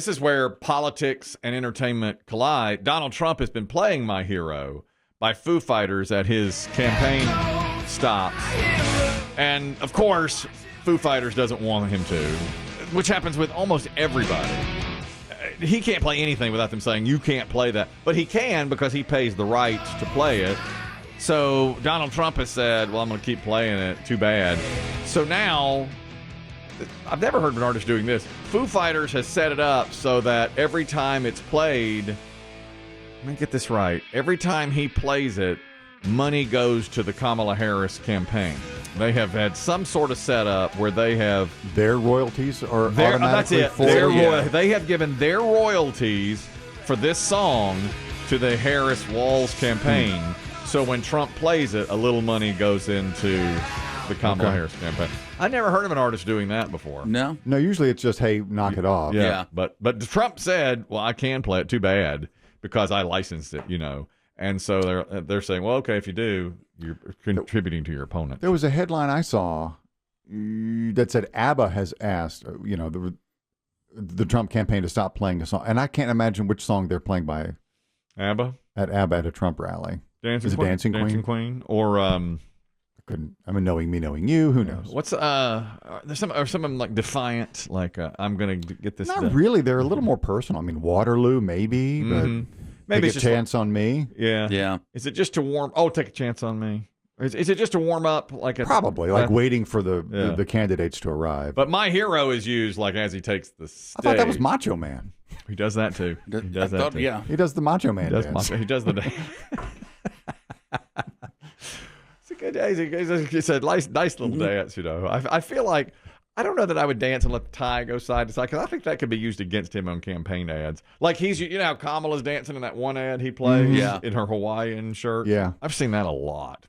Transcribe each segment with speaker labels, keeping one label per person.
Speaker 1: this is where politics and entertainment collide. Donald Trump has been playing My Hero by Foo Fighters at his campaign stops. And, of course, Foo Fighters doesn't want him to, which happens with almost everybody. He can't play anything without them saying, you can't play that. But he can because he pays the rights to play it. So Donald Trump has said, well, I'm going to keep playing it. Too bad. So now, I've never heard of an artist doing this. Foo Fighters has set it up so that every time it's played, let me get this right. Every time he plays it, money goes to the Kamala Harris campaign. They have had some sort of setup where they have...
Speaker 2: Their royalties are automatically
Speaker 1: that's it. They have given their royalties for this song to the Harris Walls campaign. So when Trump plays it, a little money goes into the Kamala Harris campaign. I never heard of an artist doing that before.
Speaker 3: No,
Speaker 2: usually it's just, hey, knock it off.
Speaker 1: Yeah. But Trump said, well, I can play it. Too bad, because I licensed it, And so they're saying, well, okay, if you do, you're contributing to your opponent.
Speaker 2: There was a headline I saw that said ABBA has asked, the Trump campaign to stop playing a song. And I can't imagine which song they're playing by
Speaker 1: ABBA?
Speaker 2: At ABBA at a Trump rally.
Speaker 1: Dancing Queen? Or
Speaker 2: knowing me, knowing you. Who knows?
Speaker 1: What's there's some of them like Defiant, like I'm gonna get this.
Speaker 2: Not really. They're a little more personal. I mean, Waterloo maybe, but
Speaker 1: maybe
Speaker 2: Take a Chance on Me.
Speaker 1: Yeah. Is it just to warm? Oh, Take a Chance on Me. Is it just to warm up?
Speaker 2: Probably like waiting for the candidates to arrive.
Speaker 1: But My Hero is used like as he takes the stage.
Speaker 2: I thought that was Macho Man.
Speaker 1: He does that too. He does that too.
Speaker 3: Yeah,
Speaker 2: he does the Macho Man dance.
Speaker 1: He does the dance. It's a good day. It's a nice little dance, I feel like, I don't know that I would dance and let the tie go side to side, because I think that could be used against him on campaign ads. Like how Kamala's dancing in that one ad he plays in her Hawaiian shirt.
Speaker 2: Yeah.
Speaker 1: I've seen that a lot.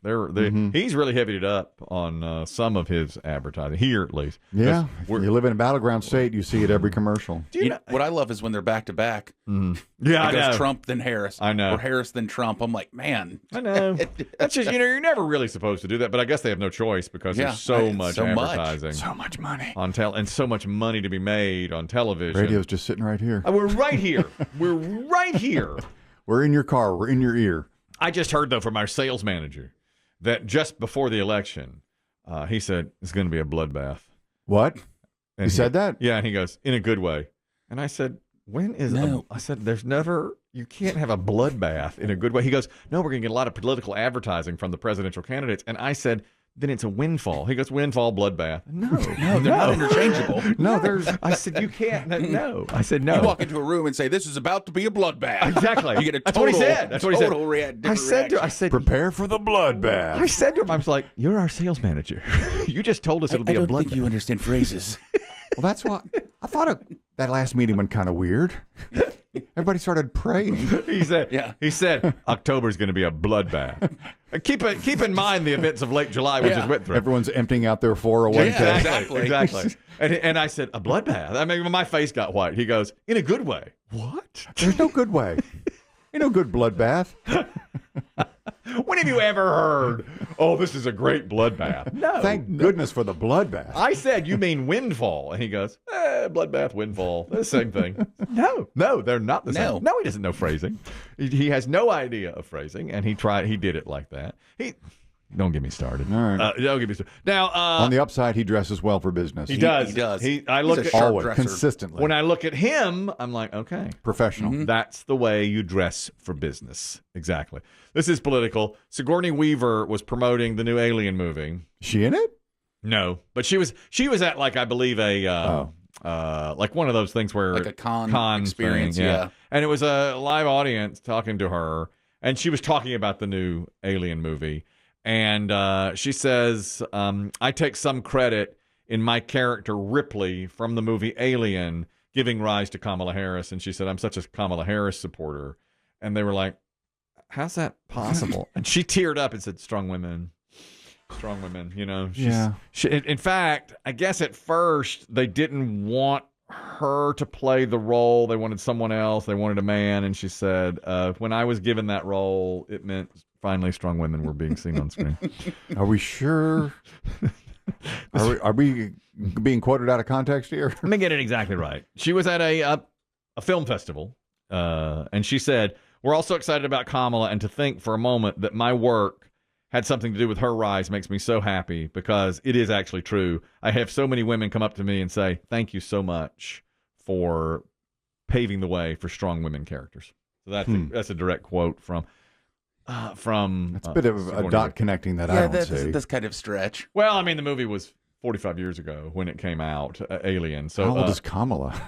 Speaker 1: He's really heavied it up on some of his advertising, here at least.
Speaker 2: Yeah. If you live in a battleground state, you see it every commercial.
Speaker 3: What I love is when they're back to back.
Speaker 1: Yeah,
Speaker 3: it goes Trump then Harris.
Speaker 1: I know.
Speaker 3: Or Harris then Trump. I'm like, man.
Speaker 1: I know. That's just, you're never really supposed to do that, but I guess they have no choice because there's so much advertising.
Speaker 2: So much money.
Speaker 1: And so much money to be made on television.
Speaker 2: Radio's just sitting right here.
Speaker 1: We're right here. We're right here.
Speaker 2: We're in your car. We're in your ear.
Speaker 1: I just heard, though, from our sales manager that just before the election, he said it's going to be a bloodbath.
Speaker 2: What?
Speaker 1: And
Speaker 2: he said that?
Speaker 1: Yeah, and he goes, in a good way. And I said, when is I said, you can't have a bloodbath in a good way. He goes, no, we're going to get a lot of political advertising from the presidential candidates. And I said, then it's a windfall. He goes, windfall, bloodbath. No,
Speaker 3: they're not interchangeable.
Speaker 1: I said, you can't. No. I said, no.
Speaker 3: You walk into a room and say, this is about to be a bloodbath.
Speaker 1: Exactly.
Speaker 3: You get a
Speaker 1: That's what he said.
Speaker 3: I said,
Speaker 2: prepare for the bloodbath.
Speaker 1: I said to him, I was like, you're our sales manager. You just told us it'll be a bloodbath.
Speaker 3: I don't think you understand phrases.
Speaker 2: Well, that's why I thought that last meeting went kind of weird. Everybody started praying.
Speaker 1: He said, October's going to be a bloodbath. Keep in mind the events of late July, which is went through.
Speaker 2: Everyone's emptying out their 401k.
Speaker 1: Yeah, exactly. And I said, a bloodbath? I mean, my face got white. He goes, in a good way. What?
Speaker 2: There's no good way. Ain't no good bloodbath.
Speaker 1: When have you ever heard, oh, this is a great bloodbath? No.
Speaker 2: Thank goodness for the bloodbath.
Speaker 1: I said, you mean windfall. And he goes, bloodbath, windfall. They're the same thing. No, they're not the same. No, he doesn't know phrasing. He has no idea of phrasing, and he did it like that. Don't get me started.
Speaker 2: All right.
Speaker 1: Don't get me started. Now,
Speaker 2: on the upside, he dresses well for business.
Speaker 1: He does. I look at
Speaker 2: always consistently.
Speaker 1: When I look at him, I'm like, okay,
Speaker 2: professional.
Speaker 1: Mm-hmm. That's the way you dress for business. Exactly. This is political. Sigourney Weaver was promoting the new Alien movie.
Speaker 2: She in it?
Speaker 1: No, but she was at, like, I believe like one of those things where
Speaker 3: like a con experience.
Speaker 1: Thing, yeah. And it was a live audience talking to her, and she was talking about the new Alien movie. And she says, I take some credit in my character Ripley from the movie Alien giving rise to Kamala Harris. And she said, I'm such a Kamala Harris supporter. And they were like, how's that possible? And she teared up and said, strong women, in fact, I guess at first they didn't want her to play the role. They wanted someone else. They wanted a man. And she said, when I was given that role, it meant finally strong women were being seen on screen.
Speaker 2: Are we sure? Are we being quoted out of context here?
Speaker 1: Let me get it exactly right. She was at a a film festival, and she said, "We're also excited about Kamala, and to think for a moment that my work had something to do with her rise makes me so happy because it is actually true. I have so many women come up to me and say, thank you so much for paving the way for strong women characters." So that's a direct quote from
Speaker 2: It's a bit of a dot connecting that I don't see.
Speaker 3: That's kind of stretch.
Speaker 1: Well, I mean, the movie was 45 years ago when it came out, Alien. So
Speaker 2: how old is Kamala?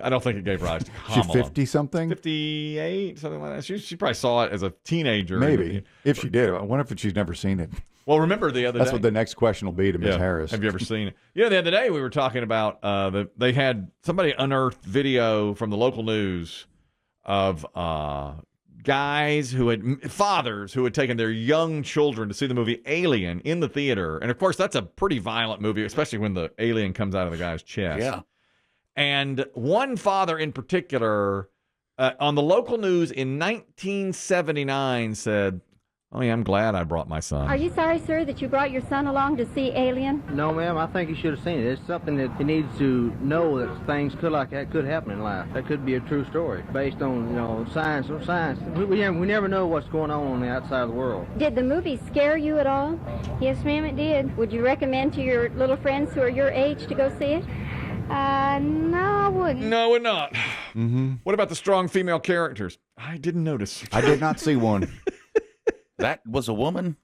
Speaker 1: I don't think it gave rise to Kamala.
Speaker 2: She 50-something?
Speaker 1: 58, something like that. She probably saw it as a teenager.
Speaker 2: Maybe. If she did. I wonder if she's never seen it.
Speaker 1: Well, remember the other day.
Speaker 2: That's what the next question will be to Ms. Harris.
Speaker 1: Have you ever seen it? Yeah, the other day we were talking about they had somebody unearthed video from the local news of fathers who had taken their young children to see the movie Alien in the theater. And of course, that's a pretty violent movie, especially when the alien comes out of the guy's chest.
Speaker 3: Yeah.
Speaker 1: And one father in particular, on the local news in 1979 said, "Oh, yeah, I'm glad I brought my son."
Speaker 4: Are you sorry, sir, that you brought your son along to see Alien?
Speaker 5: No, ma'am. I think he should have seen it. It's something that he needs to know that things could happen in life. That could be a true story based on science. We never know what's going on the outside of the world.
Speaker 4: Did the movie scare you at all?
Speaker 6: Yes, ma'am, it did.
Speaker 4: Would you recommend to your little friends who are your age to go see it?
Speaker 6: No, I wouldn't.
Speaker 1: No, we're not. Mm-hmm. What about the strong female characters? I didn't notice.
Speaker 2: I did not see one.
Speaker 3: That was a woman?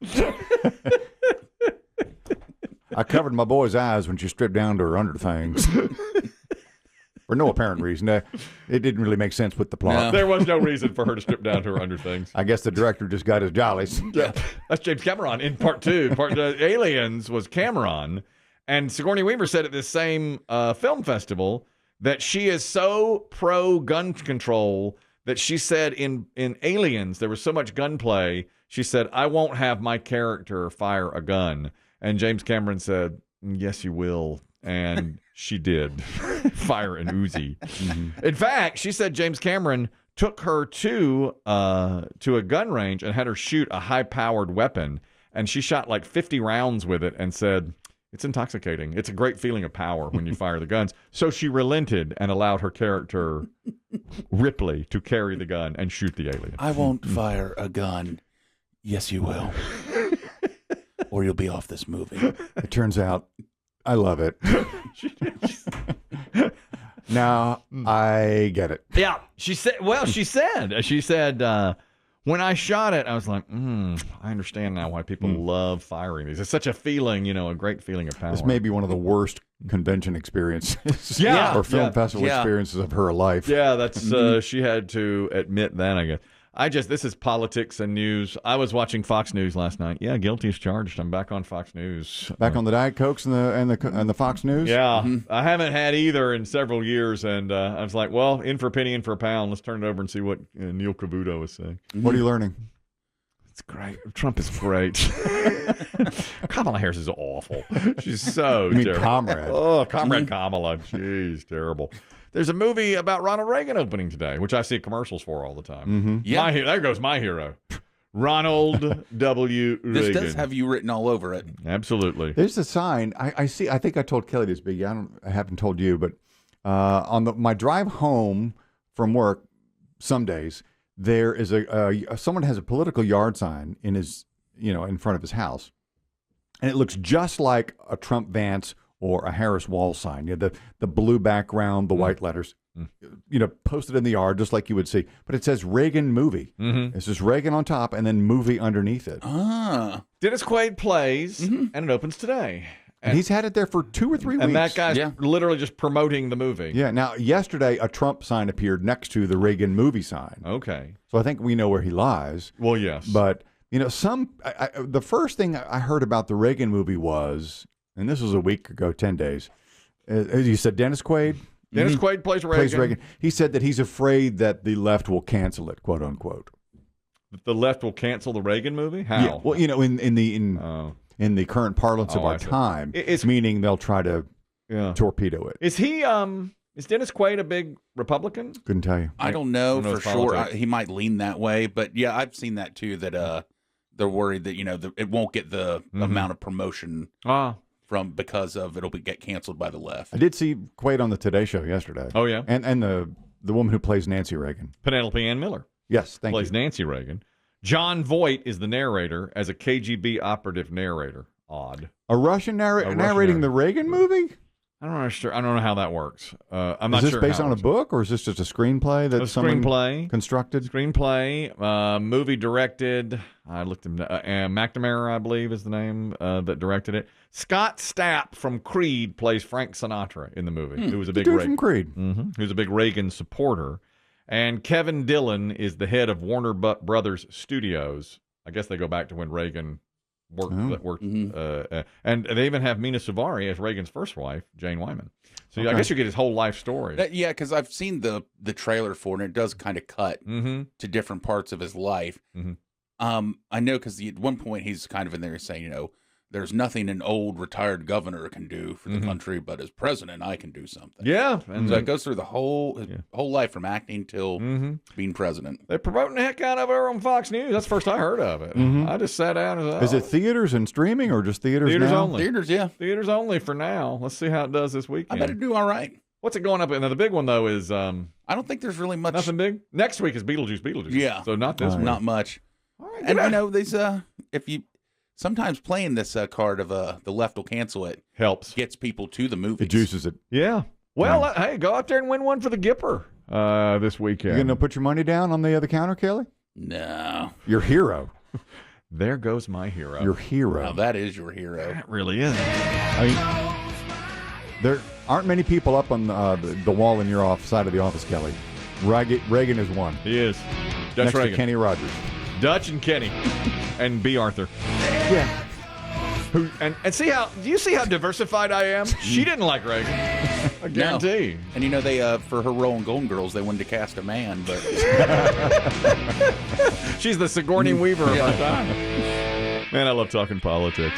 Speaker 2: I covered my boy's eyes when she stripped down to her under things. For no apparent reason. It didn't really make sense with the plot.
Speaker 3: No.
Speaker 1: There was no reason for her to strip down to her underthings.
Speaker 2: I guess the director just got his jollies.
Speaker 1: Yeah, that's James Cameron in part two. Aliens was Cameron. And Sigourney Weaver said at this same film festival that she is so pro-gun control that she said in Aliens there was so much gunplay, she said, "I won't have my character fire a gun." And James Cameron said, "Yes, you will." And she did fire an Uzi. Mm-hmm. In fact, she said James Cameron took her to a gun range and had her shoot a high-powered weapon. And she shot like 50 rounds with it and said, "It's intoxicating. It's a great feeling of power when you fire the guns." So she relented and allowed her character, Ripley, to carry the gun and shoot the alien.
Speaker 3: "I won't fire a gun." "Yes, you will." "Or you'll be off this movie."
Speaker 2: It turns out I love it. Now I get it.
Speaker 1: Yeah. She said, when I shot it, I was like, I understand now why people love firing these. It's such a feeling, a great feeling of power.
Speaker 2: This may be one of the worst convention experiences
Speaker 1: or
Speaker 2: film festival experiences of her life.
Speaker 1: Yeah, that's she had to admit that, I guess. This is politics and news. I was watching Fox News last night. Yeah, guilty as charged. I'm back on Fox News.
Speaker 2: Back on the Diet Cokes and the Fox News?
Speaker 1: Yeah. Mm-hmm. I haven't had either in several years, and I was like, well, in for a penny, in for a pound. Let's turn it over and see what Neil Cavuto is saying.
Speaker 2: What are you learning?
Speaker 1: It's great. Trump is great. Kamala Harris is awful. She's so terrible.
Speaker 2: Comrade.
Speaker 1: Oh, Comrade Kamala. Jeez, terrible. There's a movie about Ronald Reagan opening today, which I see commercials for all the time.
Speaker 2: Mm-hmm.
Speaker 3: Yeah.
Speaker 1: There goes my hero. Ronald W. Reagan.
Speaker 3: This does have you written all over it.
Speaker 1: Absolutely.
Speaker 2: There's a sign. I see. I think I told Kelly this, Biggie. I haven't told you, but on my drive home from work, some days there is someone has a political yard sign in his, in front of his house, and it looks just like a Trump Vance or a Harris wall sign. The blue background, the white letters. Posted in the yard just like you would see. But it says Reagan movie. Mm-hmm. It says Reagan on top and then movie underneath it.
Speaker 3: Ah.
Speaker 1: Dennis Quaid plays, and it opens today.
Speaker 2: And he's had it there for 2 or 3 weeks.
Speaker 1: And that guy's literally just promoting the movie.
Speaker 2: Yeah. Now, yesterday, a Trump sign appeared next to the Reagan movie sign.
Speaker 1: Okay.
Speaker 2: So I think we know where he lies.
Speaker 1: Well, yes.
Speaker 2: But, the first thing I heard about the Reagan movie was, and this was a week ago, 10 days, as you said, Dennis Quaid?
Speaker 1: Dennis Quaid plays Reagan.
Speaker 2: He said that he's afraid that the left will cancel it, quote unquote.
Speaker 1: The left will cancel the Reagan movie? How?
Speaker 2: Yeah. Well, in the current parlance of our time, it's meaning they'll try to torpedo it.
Speaker 1: Is Dennis Quaid a big Republican?
Speaker 2: Couldn't tell you.
Speaker 3: I don't know for sure. He might lean that way, but yeah, I've seen that too. That they're worried that it won't get the amount of promotion because of get canceled by the left.
Speaker 2: I did see Quaid on the Today Show yesterday.
Speaker 1: Oh yeah,
Speaker 2: and the the woman who plays Nancy Reagan.
Speaker 1: Penelope Ann Miller
Speaker 2: Yes, thank
Speaker 1: plays
Speaker 2: you.
Speaker 1: Nancy Reagan. John Voight is the narrator as a KGB operative narrator. Odd.
Speaker 2: A Russian narrating
Speaker 1: narrator.
Speaker 2: the Reagan movie?
Speaker 1: I don't know how that works. I'm not
Speaker 2: Is this
Speaker 1: sure.
Speaker 2: based
Speaker 1: how
Speaker 2: on a
Speaker 1: it's-
Speaker 2: book, or is this just a screenplay that
Speaker 1: A
Speaker 2: someone
Speaker 1: screenplay.
Speaker 2: constructed?
Speaker 1: Screenplay, movie directed. I looked him. McNamara, I believe, is the name that directed it. Scott Stapp from Creed plays Frank Sinatra in the movie. Who was a big
Speaker 2: Dude from Creed.
Speaker 1: who's a big Reagan supporter, and Kevin Dillon is the head of Warner Brothers Studios. I guess they go back to when Reagan worked. And they even have Mina Suvari as Reagan's first wife, Jane Wyman. So I guess you get his whole life story.
Speaker 3: Yeah, because I've seen the trailer for it, and it does kind of cut
Speaker 1: Mm-hmm.
Speaker 3: to different parts of his life.
Speaker 1: Mhm.
Speaker 3: I know because at one point he's kind of in there saying, there's nothing an old retired governor can do for the country, but as president, I can do something.
Speaker 1: Yeah, and
Speaker 3: So it goes through the whole life from acting till being president.
Speaker 1: they're promoting the heck out of her on Fox News. That's the first I heard of it. I just sat down and
Speaker 2: Is it theaters and streaming, or just theaters now?
Speaker 1: only?
Speaker 3: Theaters, yeah.
Speaker 1: Theaters only for now. Let's see how it does this
Speaker 3: I
Speaker 1: weekend.
Speaker 3: bet it'd do all right.
Speaker 1: What's it going up? Now the big one though is
Speaker 3: I don't think there's really much.
Speaker 1: nothing big. Next week is Beetlejuice.
Speaker 3: Yeah.
Speaker 1: So not this week.
Speaker 3: Not much.
Speaker 1: All right,
Speaker 3: And these if you sometimes playing this card of the left will cancel it
Speaker 1: helps.
Speaker 3: gets people to the movies.
Speaker 2: It juices it.
Speaker 1: Yeah. Well, hey, go out there and win one for the Gipper this weekend.
Speaker 2: You gonna put your money down on the other counter, Kelly?
Speaker 3: No,
Speaker 2: Your hero.
Speaker 1: There goes my hero.
Speaker 2: Your hero.
Speaker 3: now that is your hero.
Speaker 1: That really is.
Speaker 2: I mean, there aren't many people up on the wall in your side of the office, Kelly. Reagan is one.
Speaker 1: He is. Dutch
Speaker 2: Next
Speaker 1: Reagan.
Speaker 2: to Kenny Rogers.
Speaker 1: Dutch and Kenny. And B. Arthur.
Speaker 2: Yeah.
Speaker 1: Who and see how do you see how diversified I am? She didn't like Reagan. I guarantee.
Speaker 3: And they for her role in Golden Girls, they wanted to cast a man, but
Speaker 1: She's the Sigourney Weaver of our time. Man, I love talking politics.